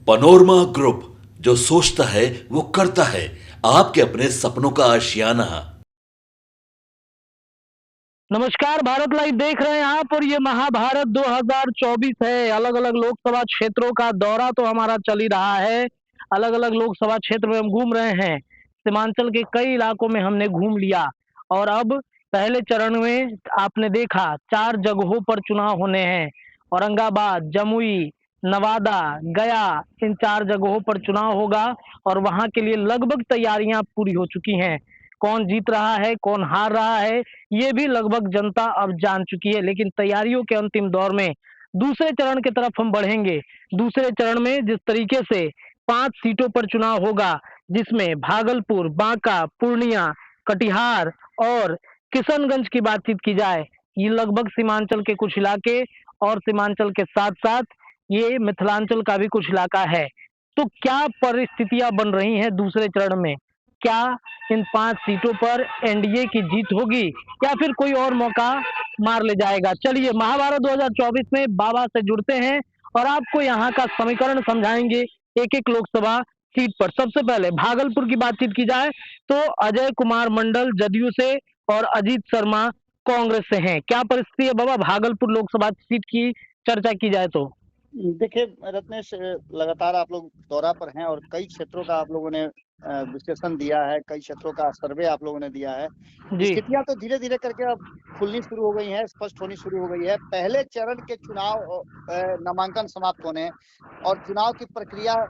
Panorama group, जो सोचता है वो करता है। आपके अपने सपनों का आशियाना। नमस्कार, भारत लाइव देख रहे हैं आप और ये महाभारत 2024 है। अलग अलग लोकसभा क्षेत्रों का दौरा तो हमारा चल ही रहा है। अलग अलग लोकसभा क्षेत्र में हम घूम रहे हैं। सीमांचल के कई इलाकों में हमने घूम लिया और अब पहले चरण में आपने देखा 4 जगहों पर चुनाव होने हैं। औरंगाबाद, जमुई, नवादा, गया, इन 4 जगहों पर चुनाव होगा और वहां के लिए लगभग तैयारियां पूरी हो चुकी हैं। कौन जीत रहा है, कौन हार रहा है, ये भी लगभग जनता अब जान चुकी है। लेकिन तैयारियों के अंतिम दौर में दूसरे चरण की तरफ हम बढ़ेंगे। दूसरे चरण में जिस तरीके से 5 सीटों पर चुनाव होगा, जिसमें भागलपुर, बांका, पूर्णिया, कटिहार और किशनगंज की बातचीत की जाए, ये लगभग सीमांचल के कुछ इलाके और सीमांचल के साथ साथ ये मिथिलांचल का भी कुछ इलाका है। तो क्या परिस्थितियां बन रही हैं दूसरे चरण में? क्या इन 5 सीटों पर एनडीए की जीत होगी या फिर कोई और मौका मार ले जाएगा? चलिए, महाभारत 2024 में बाबा से जुड़ते हैं और आपको यहाँ का समीकरण समझाएंगे एक एक लोकसभा सीट पर। सबसे पहले भागलपुर की बातचीत की जाए तो अजय कुमार मंडल जदयू से और अजीत शर्मा कांग्रेस से हैं। क्या परिस्थिति है बाबा भागलपुर लोकसभा सीट की चर्चा की जाए तो? देखिए रत्नेश, लगातार आप लोग दौरा पर हैं और कई क्षेत्रों का आप लोगों ने विश्लेषण दिया है, कई क्षेत्रों का सर्वे आप लोगों ने दिया है। जी। स्थितियां तो धीरे धीरे करके अब खुलनी शुरू हो गई हैं, स्पष्ट होनी शुरू हो गई है। पहले चरण के चुनाव नामांकन समाप्त होने और चुनाव की प्रक्रिया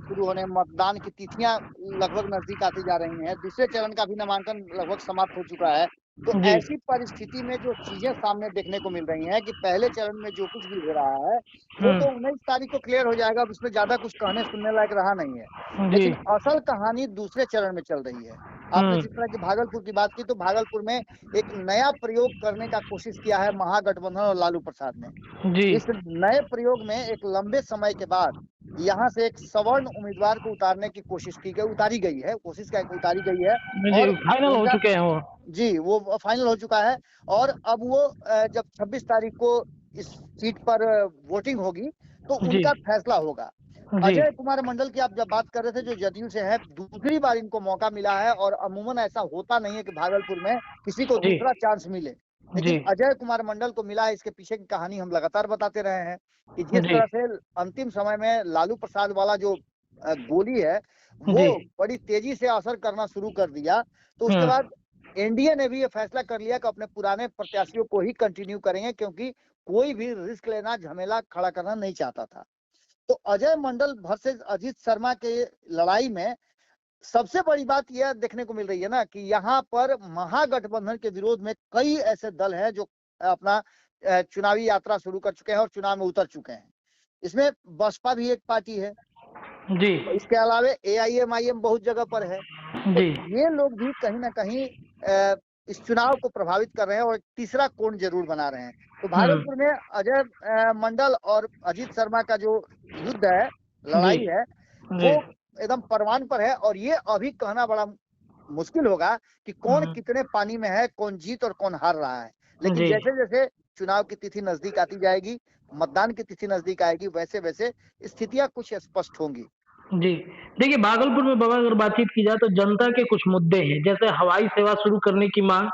शुरू होने, मतदान की तिथियां लगभग नजदीक आती जा रही हैं। दूसरे चरण का भी नामांकन लगभग समाप्त हो चुका है। तो जी। ऐसी परिस्थिति में जो चीजें सामने देखने को मिल रही हैं कि पहले चरण में जो कुछ भी हो रहा है वो तो 19 तारीख को क्लियर हो जाएगा। अब उसमें ज्यादा कुछ कहने सुनने लायक रहा नहीं है। जी। लेकिन असल कहानी दूसरे चरण में चल रही है। आपने जिस तरह की भागलपुर की बात की, तो भागलपुर में एक नया प्रयोग करने का कोशिश किया है महागठबंधन और लालू प्रसाद ने। जी। इस नए प्रयोग में एक लंबे समय के बाद यहाँ से एक सवर्ण उम्मीदवार को उतारने की कोशिश की गई, उतारी गई है, कोशिश क्या उतारी गई है। जी, और फाइनल हो उनका चुके हैं वो। जी वो फाइनल हो चुका है। और अब वो जब 26 तारीख को इस सीट पर वोटिंग होगी तो जी। उनका फैसला होगा। जी। अजय कुमार मंडल की आप जब बात कर रहे थे, जो जदयू से है, दूसरी बार इनको मौका मिला है और अमूमन ऐसा होता नहीं है कि भागलपुर में किसी को जी। दूसरा चांस मिले। जी। लेकिन अजय कुमार मंडल को मिला है। इसके पीछे की कहानी हम लगातार बताते रहे हैं कि जिस जी। तरह से अंतिम समय में लालू प्रसाद वाला जो गोली है वो जी। बड़ी तेजी से असर करना शुरू कर दिया। तो उसके हम्म। बाद एनडीए ने भी ये फैसला कर लिया कि अपने पुराने प्रत्याशियों को ही कंटिन्यू करेंगे, क्योंकि कोई भी रिस्क लेना, झमेला खड़ा करना नहीं चाहता था। तो अजय मंडल वर्सेस अजीत शर्मा के लड़ाई में सबसे बड़ी बात यह देखने को मिल रही है ना कि यहाँ पर महागठबंधन के विरोध में कई ऐसे दल हैं जो अपना चुनावी यात्रा शुरू कर चुके हैं और चुनाव में उतर चुके हैं। इसमें बसपा भी एक पार्टी है। जी। इसके अलावा एआईएमआईएम बहुत जगह पर है। तो जी। ये लोग भी कहीं ना कहीं इस चुनाव को प्रभावित कर रहे हैं और तीसरा कोण जरूर बना रहे हैं। तो हम्म। भागलपुर में अजय मंडल और अजीत शर्मा का जो युद्ध है, जी। लड़ाई है, जी। वो एकदम परवान पर है। और ये अभी कहना बड़ा मुश्किल होगा कि कौन कितने पानी में है, कौन जीत और कौन हार रहा है। लेकिन जी। जैसे जैसे चुनाव की तिथि नजदीक आती जाएगी, मतदान की तिथि नजदीक आएगी, वैसे वैसे स्थितियां कुछ स्पष्ट होंगी। जी। देखिए, भागलपुर में बाबा अगर बातचीत की जाए तो जनता के कुछ मुद्दे हैं, जैसे हवाई सेवा शुरू करने की मांग।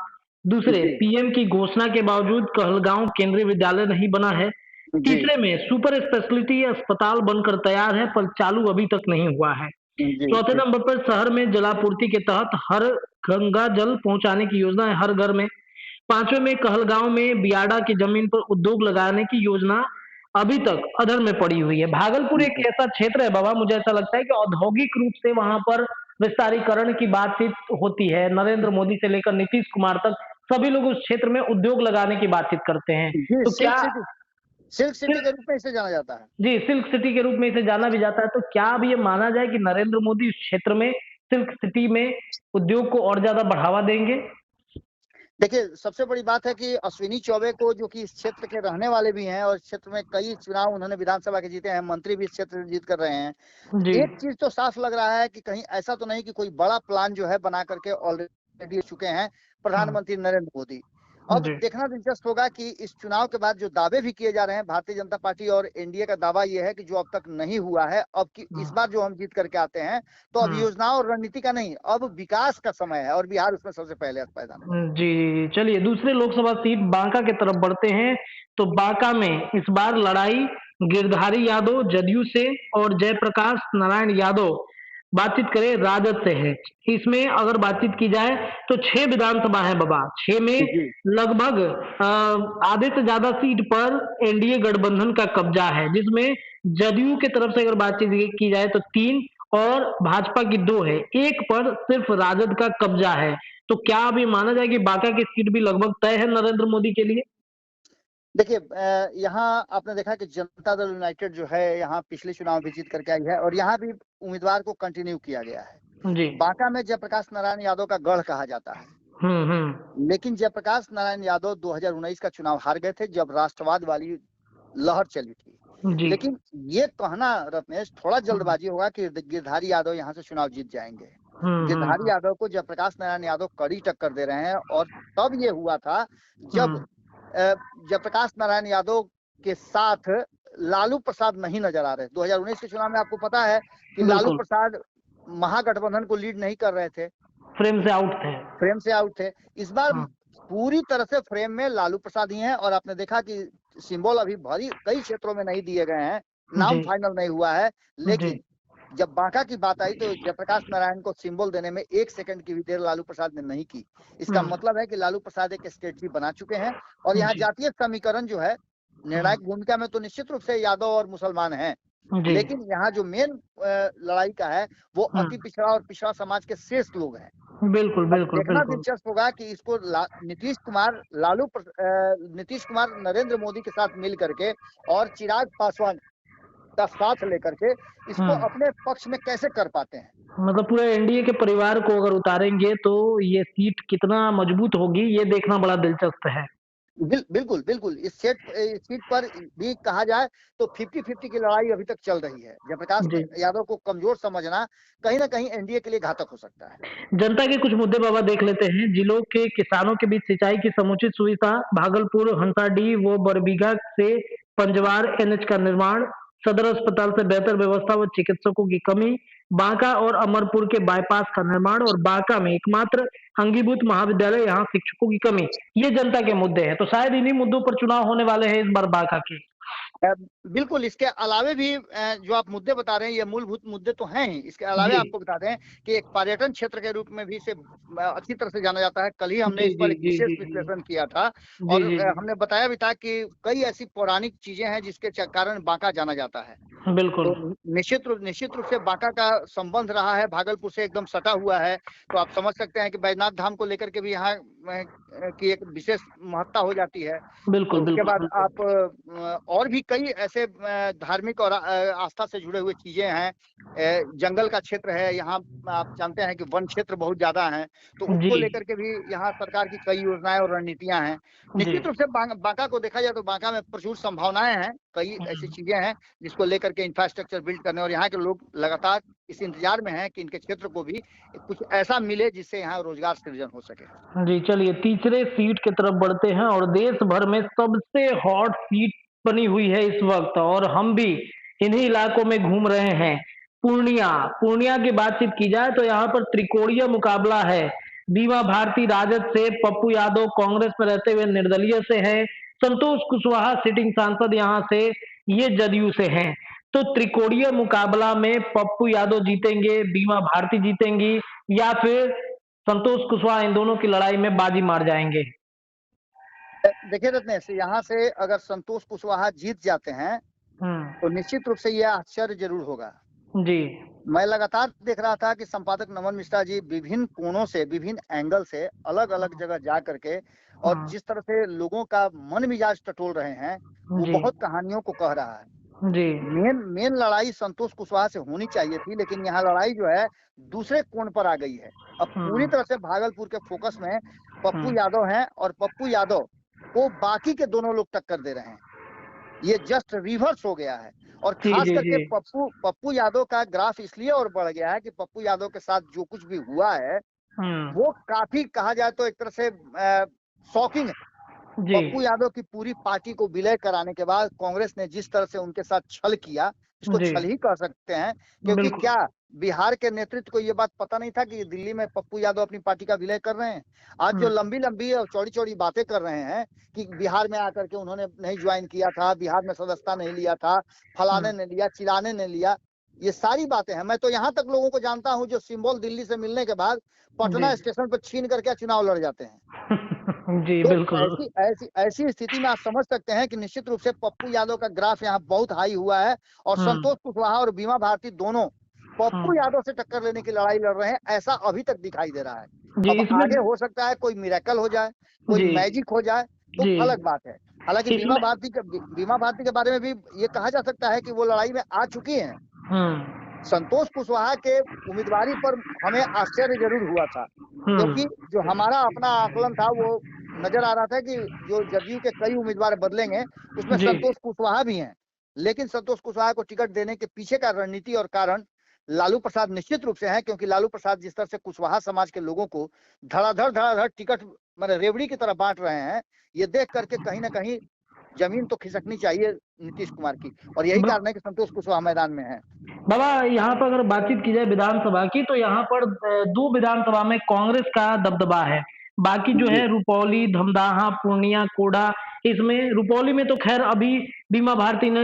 दूसरे, जी पीएम की घोषणा के बावजूद कहलगांव केंद्रीय विद्यालय नहीं बना है। जी तीसरे में सुपर स्पेशलिटी अस्पताल बनकर तैयार है पर चालू अभी तक नहीं हुआ है। जी चौथे जी नंबर पर शहर में जलापूर्ति के तहत हर गंगा जल पहुंचाने की योजना है हर घर में। पांचवें में कहलगांव में बियाडा की जमीन पर उद्योग लगाने की योजना अभी तक अधर में पड़ी हुई है। भागलपुर एक जी ऐसा क्षेत्र है बाबा, मुझे ऐसा लगता है कि औद्योगिक रूप से वहां पर विस्तारीकरण की बातचीत होती है। नरेंद्र मोदी से लेकर नीतीश कुमार तक सभी लोग उस क्षेत्र में उद्योग लगाने की बातचीत करते हैं। जी तो क्या सिल्क सिटी के सिल्क रूप में इसे जाना जाता है। जी, सिल्क सिटी के रूप में इसे जाना भी जाता है। तो क्या अब ये माना जाए कि नरेंद्र मोदी इस क्षेत्र में, सिल्क सिटी में उद्योग को और ज्यादा बढ़ावा देंगे? देखिए, सबसे बड़ी बात है कि अश्विनी चौबे को, जो कि इस क्षेत्र के रहने वाले भी हैं और इस क्षेत्र में कई चुनाव उन्होंने विधानसभा के जीते हैं, मंत्री भी इस क्षेत्र से जीत कर रहे हैं। जी। एक चीज तो साफ लग रहा है कि कहीं ऐसा तो नहीं कि कोई बड़ा प्लान जो है बना करके ऑलरेडी चुके हैं हाँ। प्रधानमंत्री नरेंद्र मोदी। अब जी देखना दिलचस्प होगा कि इस चुनाव के बाद जो दावे भी किए जा रहे हैं, भारतीय जनता पार्टी और एनडीए का दावा ये है कि जो अब तक नहीं हुआ है, अब की इस बार जो हम जीत करके आते हैं, तो अब योजनाओं और रणनीति का नहीं, अब विकास का समय है और बिहार उसमें सबसे पहले पायदान में है। जी, चलिए दूसरे लोकसभा सीट बांका की तरफ बढ़ते हैं। तो बांका में इस बार लड़ाई गिरधारी यादव जदयू से और जयप्रकाश नारायण यादव बातचीत करें राजद से है। इसमें अगर बातचीत की जाए तो 6 विधानसभा है बाबा, 6 में जी लगभग आधे से ज्यादा सीट पर एनडीए गठबंधन का कब्जा है, जिसमें जदयू की तरफ से अगर बातचीत की जाए तो 3 और भाजपा की 2 है, एक पर सिर्फ राजद का कब्जा है। तो क्या अभी माना जाए कि बांका की सीट भी लगभग तय है नरेंद्र मोदी के लिए? देखिए, यहाँ आपने देखा कि जनता दल यूनाइटेड जो है यहाँ पिछले चुनाव भी जीत करके आई है और यहाँ भी उम्मीदवार को कंटिन्यू किया गया है। जी। बांका में जयप्रकाश नारायण यादव का गढ़ कहा जाता है, लेकिन जयप्रकाश नारायण यादव 2019 का चुनाव हार गए थे जब राष्ट्रवाद वाली लहर चली थी। जी। लेकिन ये कहना रत्नेश थोड़ा जल्दबाजी होगा कि गिरधारी यादव यहाँ से चुनाव जीत जाएंगे। गिरधारी यादव को जयप्रकाश नारायण यादव कड़ी टक्कर दे रहे हैं और तब ये हुआ था जब जयप्रकाश नारायण यादव के साथ लालू प्रसाद नहीं नजर आ रहे। 2019 के चुनाव में आपको पता है कि लालू बिल्कुल। प्रसाद महागठबंधन को लीड नहीं कर रहे थे, फ्रेम से आउट थे। फ्रेम से आउट थे। इस बार हाँ। पूरी तरह से फ्रेम में लालू प्रसाद ही हैं और आपने देखा कि सिंबल अभी भरी कई क्षेत्रों में नहीं दिए गए हैं, नाम जी। फाइनल नहीं हुआ है। जी। लेकिन जब बांका की बात आई तो जयप्रकाश नारायण को सिंबल देने में 1 सेकंड की भी देर लालू प्रसाद ने नहीं की। इसका मतलब है कि लालू प्रसाद एक स्ट्रेटजी बना चुके हैं और यहाँ जी। जातीय समीकरण जो है निर्णायक भूमिका में तो निश्चित रूप से यादव और मुसलमान हैं, जी। लेकिन यहाँ जो मेन लड़ाई का है वो अति पिछड़ा और पिछड़ा समाज के शेष लोग हैं। बिल्कुल, अब बिल्कुल, देखना बिल्कुल। दिलचस्प होगा कि इसको नीतीश कुमार नरेंद्र मोदी के साथ मिल करके और चिराग पासवान का साथ लेकर के इसको अपने पक्ष में कैसे कर पाते हैं। मतलब पूरे एनडीए के परिवार को अगर उतारेंगे तो ये सीट कितना मजबूत होगी, ये देखना बड़ा दिलचस्प है। बिल्कुल, बिल्कुल। इस सीट पर भी कहा जाए तो 50-50 की लड़ाई अभी तक चल रही है। जयप्रकाश जी। यादव को कमजोर समझना कहीं न कहीं एनडीए के लिए घातक हो सकता है। जनता के कुछ मुद्दे बाबा देख लेते हैं। जिलों के किसानों के बीच सिंचाई की समुचित सुविधा, भागलपुर हंसाडीह व बरबीघा से पंजवार एनएच का निर्माण, सदर अस्पताल से बेहतर व्यवस्था व चिकित्सकों की कमी, बांका और अमरपुर के बाईपास का निर्माण और बांका में एकमात्र अंगीभूत महाविद्यालय, यहाँ शिक्षकों की कमी, ये जनता के मुद्दे हैं। तो शायद इन्हीं मुद्दों पर चुनाव होने वाले हैं इस बार बांका के। बिल्कुल, इसके अलावे भी जो आप मुद्दे बता रहे हैं ये मूलभूत मुद्दे तो हैं ही। इसके अलावे जी। आपको बता दें कि एक पर्यटन क्षेत्र के रूप में भी इसे अच्छी तरह से जाना जाता है। कल ही हमने जी, इस पर जी, एक जी, विशेष जी, जी। विश्लेषण किया था जी, और जी, जी। हमने बताया भी था कि कई ऐसी पौराणिक चीजें हैं जिसके कारण बांका जाना जाता है। बिल्कुल। तो निश्चित रूप से बांका का संबंध रहा है, भागलपुर से एकदम सटा हुआ है। तो आप समझ सकते हैं कि बैजनाथ धाम को लेकर के भी यहाँ की एक विशेष महत्ता हो जाती है। बिल्कुल, और उसके बिल्कुल, बाद बिल्कुल। आप और भी कई ऐसे धार्मिक और आस्था से जुड़े हुए चीजें हैं। जंगल का क्षेत्र है, यहाँ आप जानते हैं कि वन क्षेत्र बहुत ज्यादा है, तो उसको जी। लेकर के भी यहाँ सरकार की कई योजनाएं और रणनीतियां हैं। जी। निश्चित रूप से बांका को देखा जाए तो बांका में प्रचुर संभावनाएं हैं, कई ऐसी चीजें हैं जिसको लेकर के इंफ्रास्ट्रक्चर बिल्ड करने और यहाँ के लोग लगातार इस इंतजार में हैं कि इनके क्षेत्र को भी कुछ ऐसा मिले जिससे यहाँ रोजगार सृजन हो सके। जी, चलिए तीसरे सीट की तरफ बढ़ते हैं और देश भर में सबसे हॉट सीट बनी हुई है इस वक्त और हम भी इन्हीं इलाकों में घूम रहे हैं। पूर्णिया, पूर्णिया की बातचीत की जाए तो यहाँ पर त्रिकोणीय मुकाबला है। बीमा भारती राजद से, पप्पू यादव कांग्रेस में रहते हुए निर्दलीय से है, संतोष कुशवाहा सिटिंग सांसद यहाँ से, ये जदयू से हैं। तो त्रिकोणीय मुकाबला में पप्पू यादव जीतेंगे, बीमा भारती जीतेंगी या फिर संतोष कुशवाहा इन दोनों की लड़ाई में बाजी मार जाएंगे? देखिए रत्नेश, यहाँ से अगर संतोष कुशवाहा जीत जाते हैं तो निश्चित रूप से यह आश्चर्य जरूर होगा। जी। मैं लगातार देख रहा था कि संपादक नमन मिश्रा जी विभिन्न कोणों से, विभिन्न एंगल से अलग अलग जगह जा करके और जिस तरह से लोगों का मन मिजाज टटोल रहे हैं वो जी। बहुत कहानियों को कह रहा है। जी। मेन लड़ाई संतोष कुशवाहा से होनी चाहिए थी, लेकिन यहाँ लड़ाई जो है दूसरे कोण पर आ गई है। अब पूरी तरह से भागलपुर के फोकस में पप्पू यादव हैं और पप्पू यादव को बाकी के दोनों लोग टक्कर दे रहे हैं। ये जस्ट रिवर्स हो गया है और जी, खास जी, करके जी। पप्पू यादव का ग्राफ इसलिए और बढ़ गया है कि पप्पू यादव के साथ जो कुछ भी हुआ है वो काफी, कहा जाए तो एक तरह से शॉकिंग है। जी। पप्पू यादव की पूरी पार्टी को विलय कराने के बाद कांग्रेस ने जिस तरह से उनके साथ छल किया, इसको जी, छल ही कह सकते हैं, क्योंकि बिल्कुल। क्या बिहार के नेतृत्व को ये बात पता नहीं था कि दिल्ली में पप्पू यादव अपनी पार्टी का विलय कर रहे हैं। आज जो हुँ, लंबी-लंबी और चौड़ी-चौड़ी बातें कर रहे हैं कि बिहार में आकर के उन्होंने नहीं ज्वाइन किया था, बिहार में सदस्यता नहीं लिया था, फलाने हुँ, ने लिया, चिलाने ने लिया, ये सारी बातें हैं। मैं तो यहाँ तक लोगों को जानता हूँ जो सिंबल दिल्ली से मिलने के बाद जी। पटना स्टेशन पर छीन करके चुनाव लड़ जाते हैं। जी, तो बिल्कुल। ऐसी स्थिति में आप समझ सकते हैं कि निश्चित रूप से पप्पू यादव का ग्राफ यहाँ बहुत हाई हुआ है और हुँ, संतोष कुशवाहा और बीमा भारती दोनों पप्पू हुँ। यादव से टक्कर लेने की लड़ाई लड़ रहे हैं, ऐसा अभी तक दिखाई दे रहा है। जी, अब इसमें आगे हो सकता है कोई मिरेकल हो जाए, कोई जी, मैजिक हो जाए, तो जी। अलग बात है। हालांकि इसमें बीमा भारती के बारे में भी ये कहा जा सकता है कि वो लड़ाई में आ चुकी हैं। हुँ, संतोष कुशवाहा के उम्मीदवारी पर हमें आश्चर्य जरूर हुआ था, क्योंकि हुँ, जो हमारा अपना आकलन था वो नजर आ रहा था कि जो जदयू के कई उम्मीदवार बदलेंगे, उसमें जी, संतोष कुशवाहा भी हैं। लेकिन संतोष कुशवाहा को टिकट देने के पीछे का रणनीति और कारण लालू प्रसाद निश्चित रूप से है, क्योंकि लालू प्रसाद जिस तरह से कुशवाहा समाज के लोगों को धड़ाधड़ टिकट मतलब रेवड़ी की तरह बांट रहे हैं, ये देख करके कहीं ना कहीं जमीन तो खिसकनी चाहिए नीतीश कुमार की, और यही ब कारण है कि संतोष कुशवाहा मैदान में है। बाबा यहाँ पर अगर बातचीत की जाए विधानसभा की तो यहाँ पर 2 विधानसभा में कांग्रेस का दबदबा है। बाकी जो जी। है रुपौली, धमदाहा, पूर्णिया, कोढ़ा इसमें रुपौली में तो ख़ैर अभी बीमा भारती ने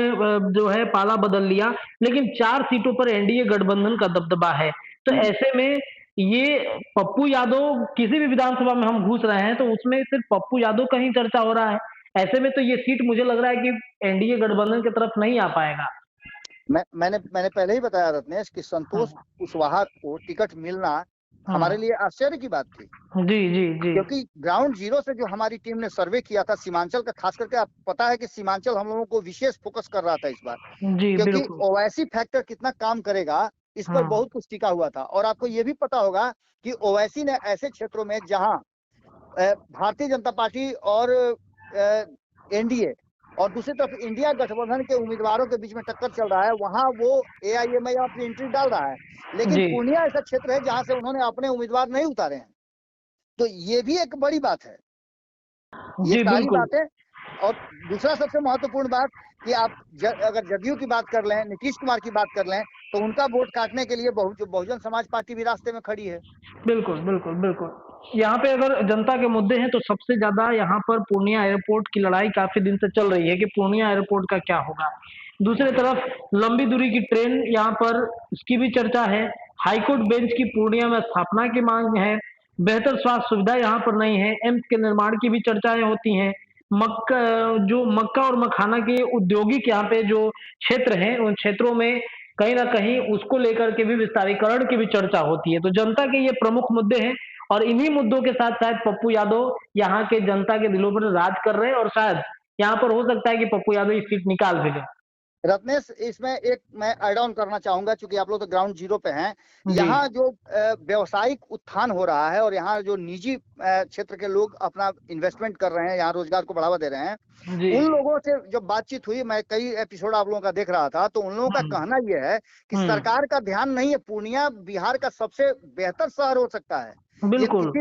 जो है पाला बदल लिया, लेकिन 4 सीटों पर एनडीए गठबंधन का दबदबा है। तो हम्म। ऐसे में ये पप्पू यादव किसी भी विधानसभा में हम घुस रहे हैं तो उसमें सिर्फ पप्पू यादव का ही चर्चा हो रहा है। ऐसे में तो ये सीट मुझे लग रहा है कि एनडीए गठबंधन की तरफ नहीं आ पाएगा। मैंने पहले ही बताया रत्नेश कि हाँ, संतोष कुशवाहा को टिकट मिलना हमारे हाँ। लिए आश्चर्य की बात थी, जी, जी, जी। क्योंकि ग्राउंड जीरो से जो हमारी टीम ने सर्वे किया था सीमांचल का, खास करके आप पता है कि सीमांचल हम लोगों को विशेष फोकस कर रहा था इस बार, जी, क्योंकि बिल्कुल। ओवैसी फैक्टर कितना काम करेगा इस पर हाँ, बहुत कुछ टिका हुआ था। और आपको ये भी पता होगा कि ओवैसी ने ऐसे क्षेत्रों में जहां भारतीय जनता पार्टी और एनडीए और दूसरी तरफ इंडिया गठबंधन के उम्मीदवारों के बीच में टक्कर चल रहा है, वहां वो एआईएमआईएम अपनी एंट्री डाल रहा है, लेकिन जी। पूर्णिया ऐसा क्षेत्र है जहां से उन्होंने अपने उम्मीदवार नहीं उतारे हैं। तो ये भी एक बड़ी बात है, ये जी, सारी बिल्कुल। बातें। और दूसरा सबसे महत्वपूर्ण बात कि आप अगर जदयू की बात कर लें, नीतीश कुमार की बात कर लें, तो उनका वोट काटने के लिए बहुजन समाज पार्टी भी रास्ते में खड़ी है। बिल्कुल, बिल्कुल, बिल्कुल। यहाँ पे अगर जनता के मुद्दे हैं तो सबसे ज़्यादा यहाँ पर पूर्णिया एयरपोर्ट की लड़ाई काफ़ी दिन से चल रही है कि पूर्णिया एयरपोर्ट का क्या होगा। दूसरी तरफ लंबी दूरी की ट्रेन यहाँ पर उसकी भी चर्चा है। हाईकोर्ट बेंच की पूर्णिया में स्थापना की माँग है। बेहतर स्वास्थ्य सुविधा यहाँ पर नहीं है। एम्स के निर्माण की भी चर्चाएँ होती हैं। मक्का जो मक्का और मखाना के औद्योगिक यहाँ पे जो क्षेत्र हैं, उन क्षेत्रों में कहीं न कहीं उसको लेकर के भी विस्तारीकरण की भी चर्चा होती है। तो जनता के ये प्रमुख मुद्दे हैं और इन्हीं मुद्दों के साथ शायद पप्पू यादव यहाँ के जनता के दिलों पर राज कर रहे हैं और शायद यहाँ पर हो सकता है कि पप्पू यादव ये सीट निकाल भी लें। रत्नेश, इसमें एक मैं ऐड ऑन करना चाहूंगा, क्योंकि आप लोग तो ग्राउंड जीरो पे हैं। जी, यहाँ जो व्यवसायिक उत्थान हो रहा है और यहाँ जो निजी क्षेत्र के लोग अपना इन्वेस्टमेंट कर रहे हैं, यहाँ रोजगार को बढ़ावा दे रहे हैं, जी। उन लोगों से जब बातचीत हुई, मैं कई एपिसोड आप लोगों का देख रहा था, तो उन लोगों का हुँ, कहना यह है कि हुँ। सरकार का ध्यान नहीं है। पूर्णिया बिहार का सबसे बेहतर शहर हो सकता है, ये बिल्कुल।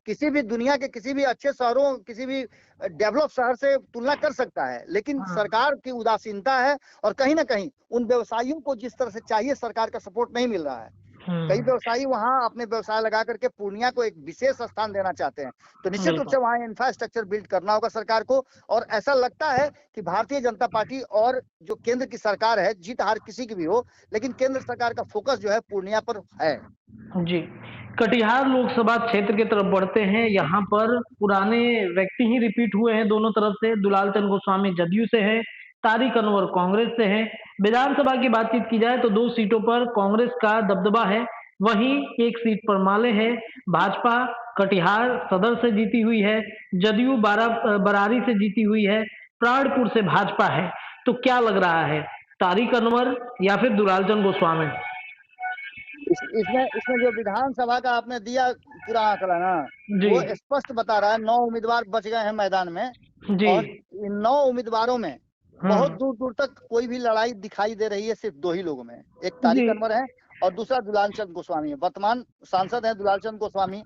किसी भी दुनिया के किसी भी अच्छे शहरों, किसी भी डेवलप शहर से तुलना कर सकता है, लेकिन हाँ, सरकार की उदासीनता है और कहीं ना कहीं उन व्यवसायियों को जिस तरह से चाहिए सरकार का सपोर्ट नहीं मिल रहा है। कई हुँ, व्यवसायी वहां अपने व्यवसाय लगा करके पूर्णिया को एक विशेष स्थान देना चाहते हैं, तो निश्चित रूप बिल्कुल। से वहां इंफ्रास्ट्रक्चर बिल्ड करना होगा सरकार को। और ऐसा लगता है कि भारतीय जनता पार्टी और जो केंद्र की सरकार है, जीत हार किसी की भी हो, लेकिन केंद्र सरकार का फोकस जो है पूर्णिया पर है। जी। कटिहार लोकसभा क्षेत्र की तरफ बढ़ते हैं। यहाँ पर पुराने व्यक्ति ही रिपीट हुए हैं दोनों तरफ से। दुलाल चंद गोस्वामी जदयू से हैं, तारिक अनवर कांग्रेस से हैं। विधानसभा की बातचीत की जाए तो 2 सीटों पर कांग्रेस का दबदबा है। वहीं 1 सीट पर माले है। भाजपा कटिहार सदर से जीती हुई है। जदयू बरारी से जीती हुई है। प्राणपुर से भाजपा है। तो क्या लग रहा है? तारिक अनवर या फिर दुलाल चंद गोस्वामी? इसमें इसमें जो विधानसभा का आपने दिया पूरा आंकड़ा ना, जी, वो स्पष्ट बता रहा है 9 उम्मीदवार बच गए हैं मैदान में, जी। और इन 9 उम्मीदवारों में बहुत हुँ। दूर दूर तक कोई भी लड़ाई दिखाई दे रही है सिर्फ 2 ही लोगों में। एक जी। तारिक अनवर है और दूसरा दुलाल चंद गोस्वामी है, वर्तमान सांसद है दुलाल चंद गोस्वामी।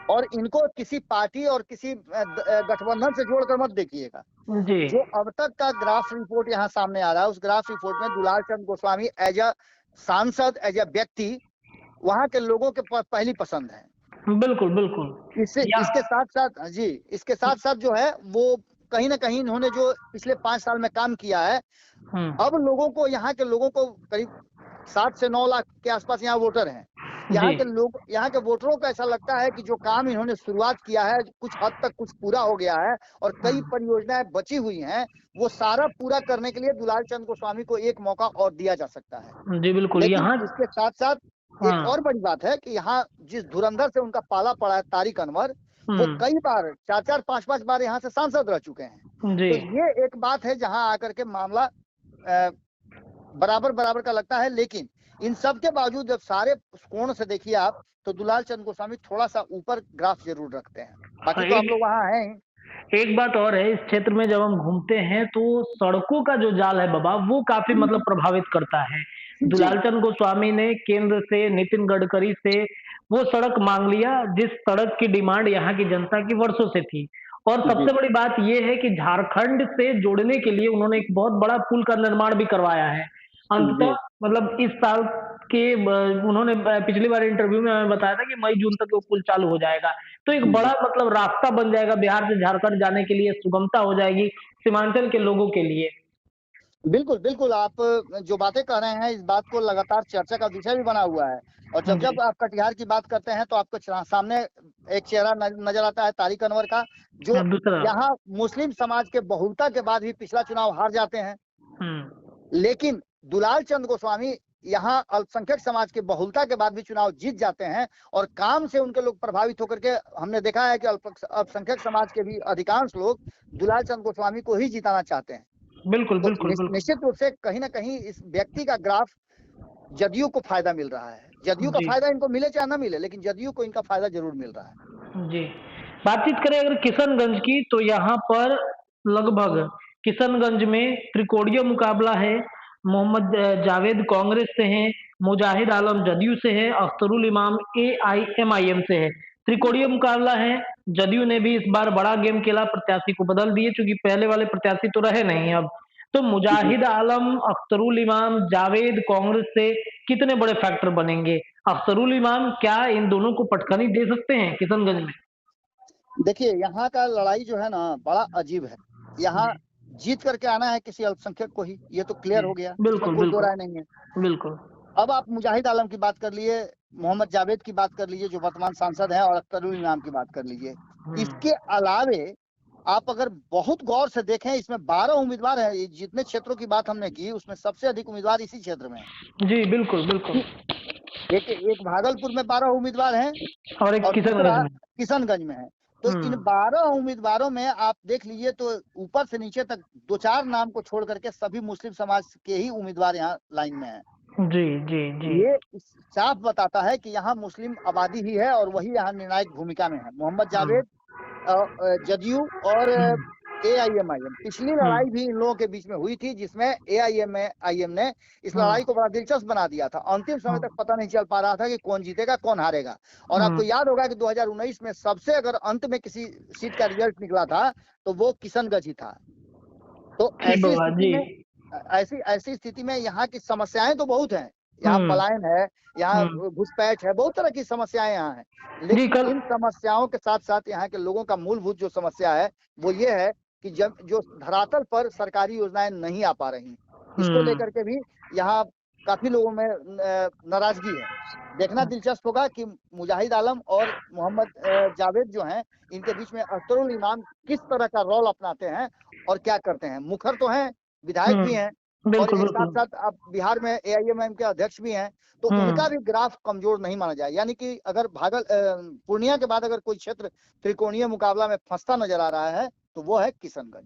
और इनको किसी पार्टी और किसी गठबंधन से जोड़कर मत देखिएगा। जी। जो अब तक का ग्राफ रिपोर्ट यहाँ सामने आ रहा है, उस ग्राफ रिपोर्ट में दुलाल चंद गोस्वामी एज अ सांसद, एज अ व्यक्ति वहां के लोगों के पहली पसंद है। बिल्कुल, बिल्कुल। इसके साथ साथ जी, इसके साथ साथ जो है वो कहीं ना कहीं इन्होंने जो पिछले 5 साल में काम किया है, अब लोगों को, यहाँ के लोगों को करीब 7 से 9 लाख के आसपास यहाँ वोटर हैं। यहाँ जी। के लोग, यहाँ के वोटरों को ऐसा लगता है कि जो काम इन्होंने शुरुआत किया है, कुछ हद तक कुछ पूरा हो गया है और कई परियोजनाएं बची हुई हैं, वो सारा पूरा करने के लिए दुलाल चंद गोस्वामी को एक मौका और दिया जा सकता है। जी, बिल्कुल। लेकिन यहाँ इसके साथ साथ एक और बड़ी बात है कि यहाँ जिस धुरंधर से उनका पाला पड़ा है तारिक अनवर, वो कई बार 4-4, 5-5 बार यहाँ से सांसद रह चुके हैं। जी। तो ये एक बात है जहाँ आकर के मामला बराबर बराबर का लगता है। लेकिन इन सब के बावजूद जब सारे कोण से देखिए आप, तो दुलाल चंद गोस्वामी थोड़ा सा ऊपर ग्राफ जरूर रखते हैं। बाकी तो आप लोग वहाँ हैं ही। एक बात और है, इस क्षेत्र में जब हम घूमते हैं तो सड़कों का जो जाल है बाबा, वो काफी मतलब प्रभावित करता है। दुलाल चंद गोस्वामी ने केंद्र से, नितिन गडकरी से वो सड़क मांग लिया जिस सड़क की डिमांड यहाँ की जनता की वर्षों से थी। और सबसे बड़ी बात ये है कि झारखंड से जोड़ने के लिए उन्होंने एक बहुत बड़ा पुल का निर्माण भी करवाया है। अंततः मतलब इस साल के उन्होंने पिछली बार इंटरव्यू में हमें बताया था कि मई जून तक वो पुल चालू हो जाएगा। तो एक बड़ा मतलब रास्ता बन जाएगा बिहार से झारखंड जाने के लिए, सुगमता हो जाएगी सीमांचल के लोगों के लिए। बिल्कुल बिल्कुल, आप जो बातें कह रहे हैं, इस बात को लगातार चर्चा का विषय भी बना हुआ है। और जब जब आप कटिहार की बात करते हैं तो आपको सामने एक चेहरा नजर आता है तारिक अनवर का, जो यहाँ मुस्लिम समाज के बहुलता के बाद भी पिछला चुनाव हार जाते हैं। लेकिन दुलाल चंद गोस्वामी यहाँ अल्पसंख्यक समाज के बहुलता के बाद भी चुनाव जीत जाते हैं और काम से उनके लोग प्रभावित होकर के, हमने देखा है कि अल्पसंख्यक समाज के भी अधिकांश लोग दुलाल चंद गोस्वामी को ही जिताना चाहते हैं। बिल्कुल, तो बिल्कुल। निश्चित रूप से कहीं ना कहीं इस व्यक्ति का ग्राफ जदयू को फायदा मिल रहा है। जदयू का फायदा इनको मिले चाहे ना मिले, लेकिन जदयू को इनका फायदा जरूर मिल रहा है। जी। बातचीत करें अगर किशनगंज की, तो यहाँ पर लगभग किशनगंज में त्रिकोणीय मुकाबला है। मोहम्मद जावेद कांग्रेस से हैं, मुजाहिद आलम जदयू से है, अख्तरुल इमाम एआईएमआईएम से है। त्रिकोणीय मुकाबला है। जदयू ने भी इस बार बड़ा गेम खेला, प्रत्याशी को बदल दिए क्योंकि पहले वाले प्रत्याशी तो रहे नहीं अब। तो मुजाहिद आलम, अख्तरुल इमाम, जावेद कांग्रेस से कितने बड़े फैक्टर बनेंगे? अख्तरुल इमाम क्या इन दोनों को पटखनी दे सकते हैं किशनगंज में? देखिए, यहाँ का लड़ाई जो है ना, बड़ा अजीब है। यहाँ जीत करके आना है किसी अल्पसंख्यक को ही, ये तो क्लियर हो गया, बिल्कुल, कोई दो राय नहीं है। बिल्कुल। अब आप मुजाहिद आलम की बात कर लिए, मोहम्मद जावेद की बात कर लीजिए जो वर्तमान सांसद हैं, और अख्तरुल इमाम की बात कर लीजिए। इसके अलावे आप अगर बहुत गौर से देखें, इसमें 12 उम्मीदवार हैं। जितने क्षेत्रों की बात हमने की, उसमें सबसे अधिक उम्मीदवार इसी क्षेत्र में है। जी, बिल्कुल, बिल्कुल। एक भागलपुर में 12 उम्मीदवार हैं और एक किशनगंज में है। तो इन 12 उम्मीदवारों में आप देख लीजिए तो ऊपर से नीचे तक 2-4 नाम को छोड़ करके सभी मुस्लिम समाज के ही उम्मीदवार यहाँ लाइन में हैं। जी, जी, जी। ये साफ बताता है कि यहाँ मुस्लिम आबादी ही है और वही यहाँ निर्णायक भूमिका में है। मोहम्मद जावेद, जदयू और एआईएमआईएम, पिछली लड़ाई भी इन लोगों के बीच में हुई थी, जिसमें एआईएमआईएम ने इस लड़ाई को बड़ा दिलचस्प बना दिया था। अंतिम समय तक पता नहीं चल पा रहा था कि कौन जीतेगा कौन हारेगा। और आपको याद होगा कि 2019 में सबसे अगर अंत में किसी सीट का रिजल्ट निकला था तो वो किशनगंज ही था। तो ऐसी स्थिति में यहाँ की समस्याएं तो बहुत हैं। यहाँ पलायन है, यहाँ घुसपैठ है, बहुत तरह की समस्याएं यहाँ हैं। लेकिन इन समस्याओं के साथ साथ यहाँ के लोगों का मूलभूत जो समस्या है वो ये है कि जब जो धरातल पर सरकारी योजनाएं नहीं आ पा रही, इसको लेकर के भी यहाँ काफी लोगों में नाराजगी है। देखना दिलचस्प होगा कि मुजाहिद आलम और मोहम्मद जावेद जो हैं, इनके बीच में अख्तरुल इमाम किस तरह का रोल अपनाते हैं और क्या करते हैं। मुखर तो हैं, विधायक भी हैं, और एक साथ साथ अब बिहार में एआईएमआईएम के अध्यक्ष भी हैं। तो उनका भी ग्राफ कमजोर नहीं माना जाए। यानी कि अगर पूर्णिया के बाद अगर कोई क्षेत्र त्रिकोणीय मुकाबला में फंसता नजर आ रहा है तो वो है किशनगंज।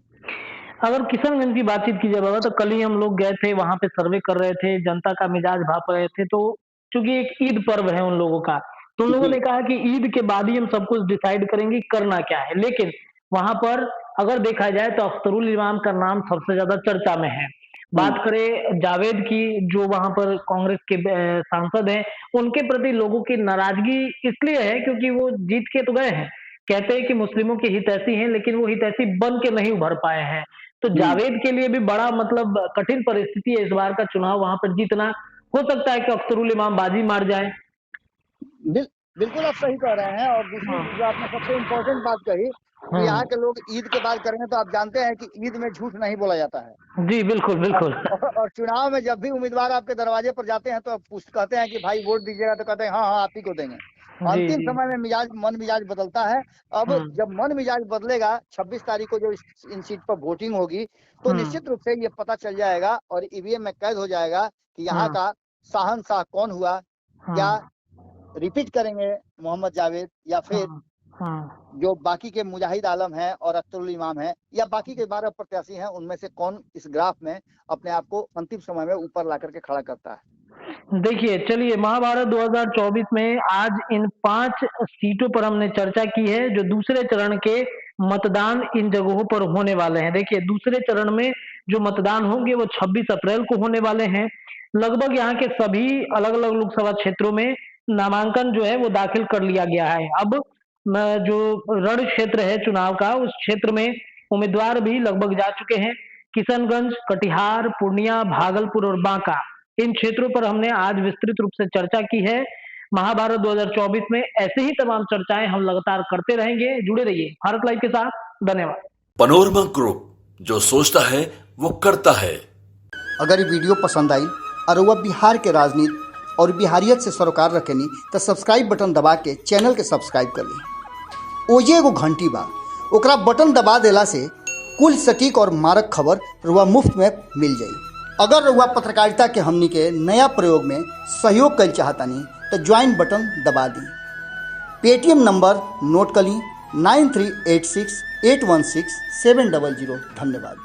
अगर किशनगंज की बातचीत की जाए तो कल ही हम लोग गए थे, वहां पे सर्वे कर रहे थे, जनता का मिजाज भाप रहे थे। तो चूंकि एक ईद पर्व है उन लोगों का, तो उन लोगों ने कहा कि ईद के बाद ही हम सब कुछ डिसाइड करेंगे करना क्या है। लेकिन वहां पर अगर देखा जाए तो अख्तरुल इमाम का नाम सबसे ज्यादा चर्चा में है। बात करें जावेद की, जो वहां पर कांग्रेस के सांसद हैं, उनके प्रति लोगों की नाराजगी इसलिए है क्योंकि वो जीत के तो गए हैं। कहते हैं कि मुस्लिमों की हितैषी हैं, लेकिन वो हितैषी बन के नहीं उभर पाए हैं। तो जावेद के लिए भी बड़ा मतलब कठिन परिस्थिति है इस बार का चुनाव वहां पर जीतना। हो सकता है कि अख्तरुल इमाम बाजी मार जाए। बिल्कुल आप सही कह रहे हैं। और दूसरी जो आपने सबसे इम्पोर्टेंट बात कही कि यहाँ के लोग ईद के बाद करेंगे, तो आप जानते हैं कि ईद में झूठ नहीं बोला जाता है। जी बिल्कुल बिल्कुल। और चुनाव में जब भी उम्मीदवार आपके दरवाजे पर जाते हैं तो कहते हैं कि भाई वोट दीजिएगा, तो कहते हैं हाँ हाँ आप ही को देंगे। अंतिम समय में मन मिजाज बदलता है। अब जब मन मिजाज बदलेगा, 26 तारीख को जो इन सीट पर वोटिंग होगी, तो निश्चित रूप से ये पता चल जाएगा और ईवीएम में कैद हो जाएगा कि यहाँ का शहंशाह कौन हुआ। क्या रिपीट करेंगे मोहम्मद जावेद, या फिर जो बाकी के मुजाहिद आलम हैं और अख्तरुल इमाम हैं, या बाकी के 12 प्रत्याशी हैं, उनमें से कौन इस ग्राफ में अपने आप को अंतिम समय में ऊपर ला करके खड़ा करता है। देखिए, चलिए महाभारत 2024 में आज इन 5 सीटों पर हमने चर्चा की है, जो दूसरे चरण के मतदान इन जगहों पर होने वाले हैं। देखिए, दूसरे चरण में जो मतदान होंगे वो 26 अप्रैल को होने वाले हैं। लगभग यहाँ के सभी अलग अलग लोकसभा क्षेत्रों में नामांकन जो है वो दाखिल कर लिया गया है। अब जो रण क्षेत्र है चुनाव का, उस क्षेत्र में उम्मीदवार भी लगभग जा चुके हैं। किशनगंज, कटिहार, पूर्णिया, भागलपुर और बांका, इन क्षेत्रों पर हमने आज विस्तृत रूप से चर्चा की है। महाभारत 2024 में ऐसे ही तमाम चर्चाएं हम लगातार करते रहेंगे। जुड़े रहिए भारत लाइव के साथ। धन्यवाद। पनोरमा ग्रुप, जो सोचता है वो करता है। अगर ये वीडियो पसंद आई और वह बिहार के राजनीति और बिहारियत से सरोकार रखेनी तो सब्सक्राइब बटन दबा के चैनल के सब्सक्राइब कर ली। ओजे एगो घंटी बा, ओकरा बटन दबा देला से कुल सटीक और मारक खबर रुआ मुफ्त में मिल जाई। अगर रुआ पत्रकारिता के हमनी के नया प्रयोग में सहयोग कर चाहतानी तो ज्वाइन बटन दबा दी। पेटीएम नंबर नोट कर ली 9386816700। धन्यवाद।